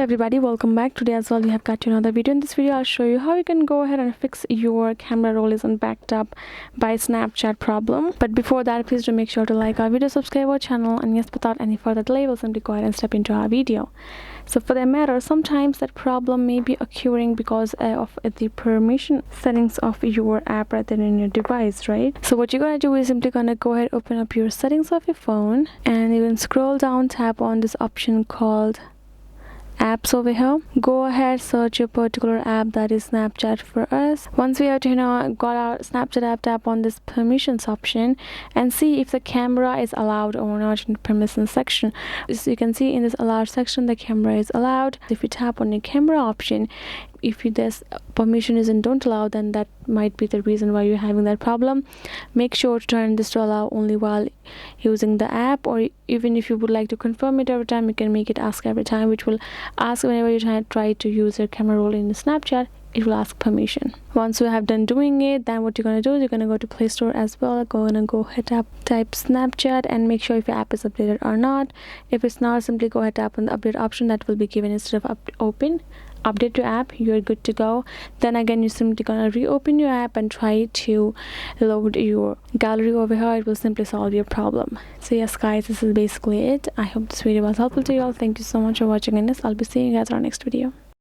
everybody, welcome back. Today as well we have got to another video. In this video I'll show you how you can go ahead and fix your camera roll isn't backed up by Snapchat problem. But before that, please do make sure to like our video, subscribe our channel, and yes, without any further delay we'll simply go ahead and step into our video. So for that matter, sometimes that problem may be occurring because of the permission settings of your app rather than your device, right? So what you're gonna do is simply gonna go ahead, open up your settings of your phone, and you can scroll down, tap on this option called apps over here. Go ahead, search your particular app, that is Snapchat for us. Once we have got our Snapchat app, tap on this permissions option and see if the camera is allowed or not in the permissions section. As you can see in this allowed section, the camera is allowed. If you tap on the camera option, if this permission isn't don't allow, then that might be the reason why you're having that problem. Make sure to turn this to allow only while using the app, or even if you would like to confirm it every time, you can make it ask every time, which will ask whenever you try to use your camera roll in Snapchat. It will ask permission. Once you have done doing it, then what you're going to do is you're going to go to Play Store as well. Go ahead, type Snapchat and make sure if your app is updated or not. If it's not, simply go ahead, tap on the update option that will be given instead of update your app. You're good to go. Then again, you're simply gonna reopen your app and try to load your gallery over here. It will simply solve your problem. So yes guys, this is basically it. I hope this video was helpful to you all. Thank you so much for watching, and I'll be seeing you guys in our next video.